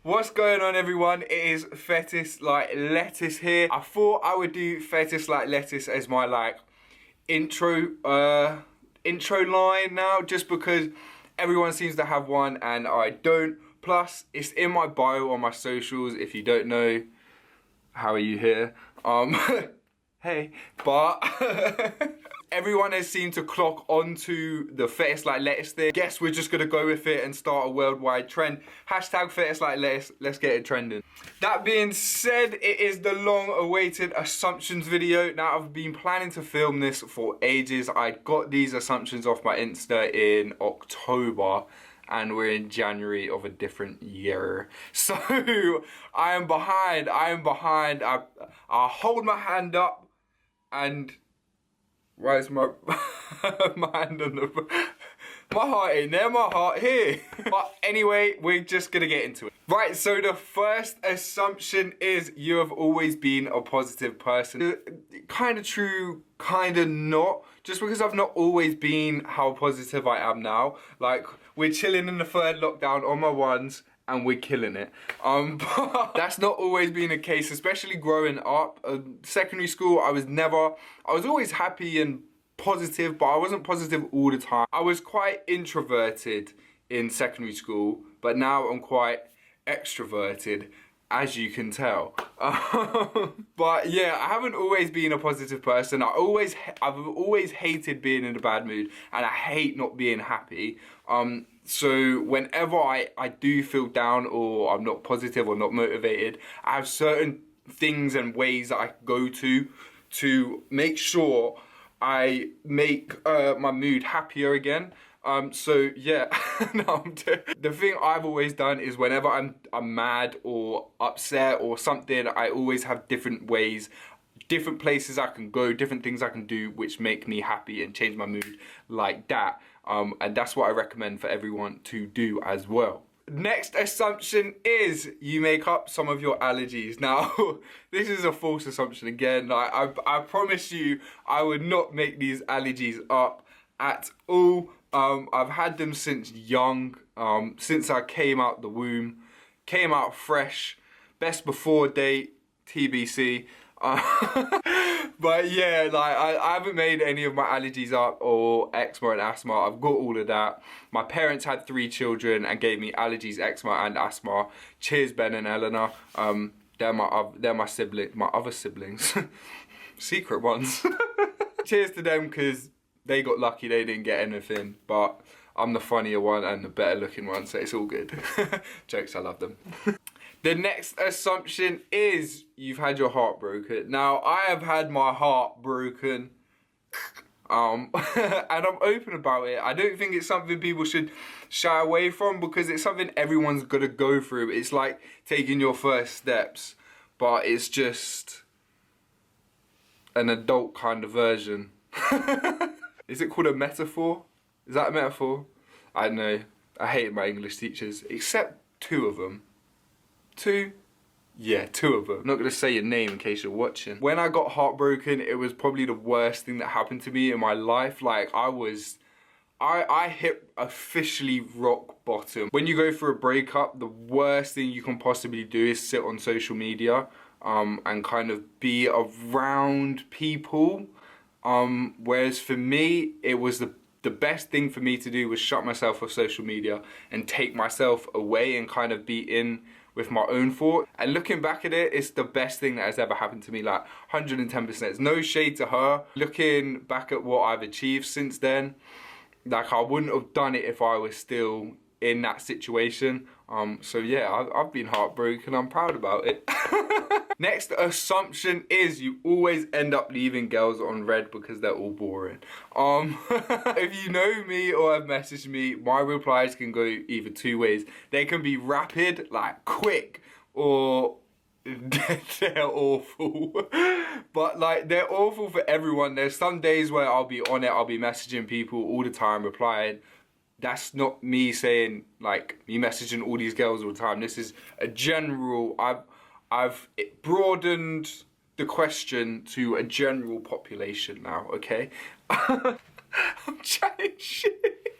What's going on, everyone? It is Fetis Like Lettuce here. I thought I would do Fetis Like Lettuce as my intro line now, just because everyone seems to have one and I don't. Plus, it's in my bio on my socials. If you don't know, how are you here? Hey, but everyone has seemed to clock onto the Fetis Like Lettuce thing. Guess we're just gonna go with it and start a worldwide trend. Hashtag Fetis Like Lettuce, let's get it trending. That being said, it is the long-awaited assumptions video. Now, I've been planning to film this for ages. I got these assumptions off my Insta in October, and we're in January of a different year. So, I am behind. I'll hold my hand up and... Why is my my hand on the... My heart ain't there, my heart here. But anyway, we're just gonna get into it. Right, so the first assumption is you have always been a positive person. Kind of true, kind of not. Just because I've not always been how positive I am now. Like, we're chilling in the third lockdown on my ones, and we're killing it. But that's not always been the case, especially growing up. Secondary school, I was always happy and positive, but I wasn't positive all the time. I was quite introverted in secondary school, but now I'm quite extroverted, as you can tell. But yeah, I haven't always been a positive person. I've always hated being in a bad mood, and I hate not being happy. So whenever I do feel down or I'm not positive or not motivated, I have certain things and ways that I go to make sure I make my mood happier again. So yeah, the thing I've always done is whenever I'm mad or upset or something, I always have different ways, different places I can go, different things I can do which make me happy and change my mood like that. And that's what I recommend for everyone to do as well. Next assumption is you make up some of your allergies. Now, this is a false assumption again. I promise you I would not make these allergies up at all. I've had them since young, since I came out the womb, came out fresh, best before date, TBC. But yeah, I haven't made any of my allergies up, or eczema and asthma. I've got all of that. My parents had 3 children and gave me allergies, eczema and asthma. Cheers, Ben and Eleanor. They're my other siblings. Secret ones. Cheers to them, because they got lucky, they didn't get anything. But I'm the funnier one and the better looking one, so it's all good. Jokes, I love them. The next assumption is you've had your heart broken. Now, I have had my heart broken, and I'm open about it. I don't think it's something people should shy away from, because it's something everyone's gonna go through. It's like taking your first steps, but it's just an adult kind of version. Is it called a metaphor? Is that a metaphor? I don't know. I hate my English teachers, except 2 of them. 2? Yeah, 2 of them. I'm not gonna say your name in case you're watching. When I got heartbroken, it was probably the worst thing that happened to me in my life. Like, I hit officially rock bottom. When you go through a breakup, the worst thing you can possibly do is sit on social media and kind of be around people. Whereas for me, it was the best thing for me to do was shut myself off social media and take myself away and kind of be in with my own thought. And looking back at it, it's the best thing that has ever happened to me, like 110%. It's no shade to her. Looking back at what I've achieved since then, like, I wouldn't have done it if I was still in that situation. So yeah, I've been heartbroken. I'm proud about it. Next assumption is you always end up leaving girls on red because they're all boring. If you know me or have messaged me, my replies can go either 2 ways. They can be rapid, like quick, or they're awful. But like, they're awful for everyone. There's some days where I'll be on it, I'll be messaging people all the time, replying. That's not me saying, like, me messaging all these girls all the time. This is a general, I've broadened the question to a general population now, okay? I'm chatting shit.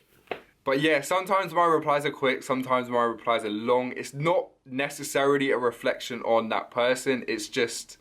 But yeah, sometimes my replies are quick, sometimes my replies are long. It's not necessarily a reflection on that person, it's just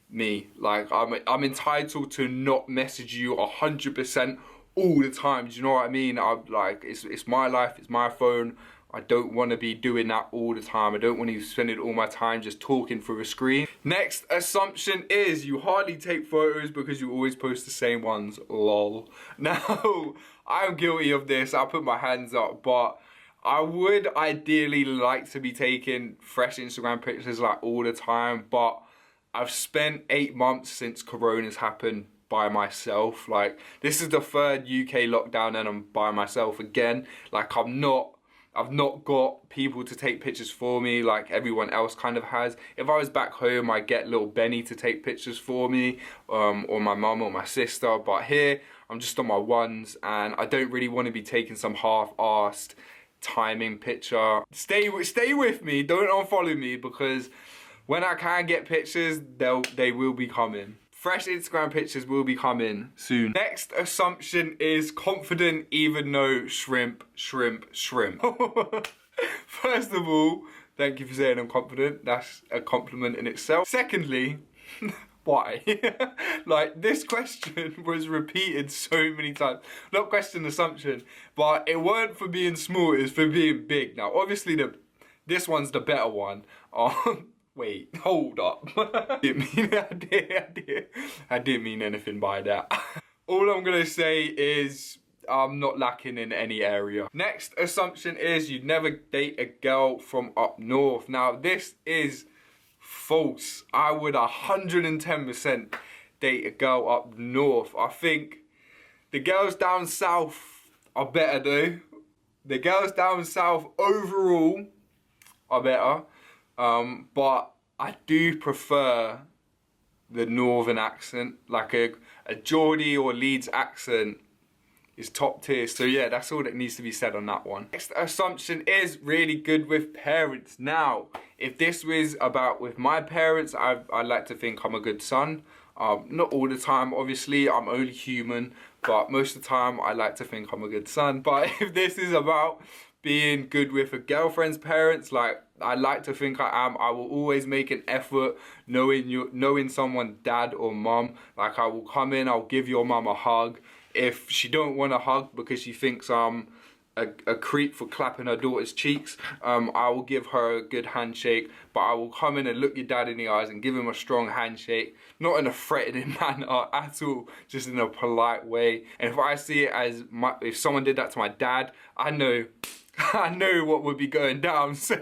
me. Like, I'm entitled to not message you 100% all the time. Do you know what I mean? I'm like, it's my life, it's my phone. I don't want to be doing that all the time. I don't want to be spending all my time just talking through a screen. Next assumption is you hardly take photos because you always post the same ones. Lol. Now, I'm guilty of this. I'll put my hands up, but I would ideally like to be taking fresh Instagram pictures like all the time, but I've spent 8 months since Corona's happened by myself. Like, this is the 3rd UK lockdown and I'm by myself again. Like, I've not got people to take pictures for me like everyone else kind of has. If I was back home, I'd get little Benny to take pictures for me, or my mum or my sister. But here, I'm just on my ones and I don't really want to be taking some half-assed timing picture. Stay with me, don't unfollow me, because when I can get pictures, they will be coming. Fresh Instagram pictures will be coming soon. Next assumption is confident even though shrimp. First of all, thank you for saying I'm confident. That's a compliment in itself. Secondly, why? Like, this question was repeated so many times. Not question, assumption, but it weren't for being small, it's for being big. Now, obviously, this one's the better one. Wait, hold up. I didn't mean anything by that. All I'm gonna say is I'm not lacking in any area. Next assumption is you'd never date a girl from up north. Now, this is false. I would 110% date a girl up north. I think the girls down south are better though. The girls down south overall are better. But I do prefer the northern accent, like a Geordie or Leeds accent is top tier. So yeah, that's all that needs to be said on that one. Next assumption is really good with parents. Now, if this was about with my parents, I like to think I'm a good son. Not all the time, obviously, I'm only human, but most of the time I like to think I'm a good son. But if this is about being good with a girlfriend's parents, like, I like to think I am. I will always make an effort knowing someone's dad or mum. Like, I will come in, I'll give your mum a hug. If she don't want a hug because she thinks I'm a creep for clapping her daughter's cheeks, I will give her a good handshake, but I will come in and look your dad in the eyes and give him a strong handshake, not in a threatening manner at all, just in a polite way. And if I see it as if someone did that to my dad, I know what would be going down. So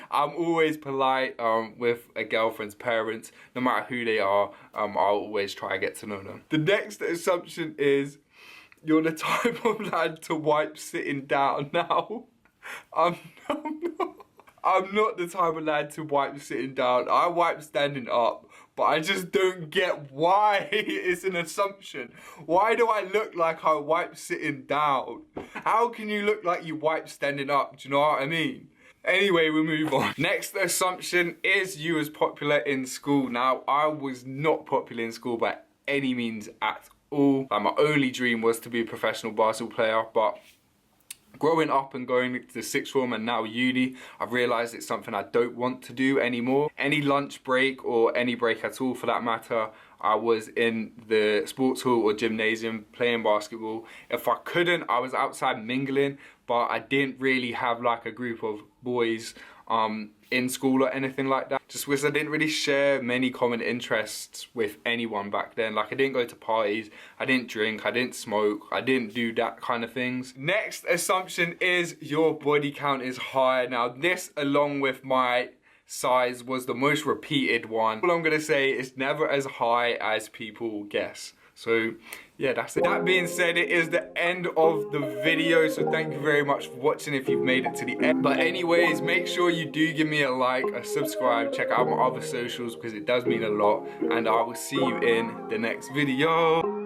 I'm always polite with a girlfriend's parents, no matter who they are. I'll always try to get to know them. The next assumption is you're the type of lad to wipe sitting down. Now, I'm not the type of lad to wipe sitting down. I wipe standing up, but I just don't get why it's an assumption. Why do I look like I wipe sitting down? How can you look like you wipe standing up? Do you know what I mean? Anyway, we move on. Next assumption is you was popular in school. Now, I was not popular in school by any means at all. Like, my only dream was to be a professional basketball player, but growing up and going to sixth form and now uni, I've realised it's something I don't want to do anymore. Any lunch break or any break at all for that matter, I was in the sports hall or gymnasium playing basketball. If I couldn't, I was outside mingling, but I didn't really have like a group of boys in school or anything like that. Just because I didn't really share many common interests with anyone back then. Like, I didn't go to parties, I didn't drink, I didn't smoke, I didn't do that kind of things. Next assumption is your body count is high. Now, this along with my size was the most repeated one. All I'm gonna say is never as high as people guess. So yeah, that's it. That being said, it is the end of the video, so thank you very much for watching if you've made it to the end. But anyways, make sure you do give me a like, a subscribe, check out my other socials because it does mean a lot, and I will see you in the next video.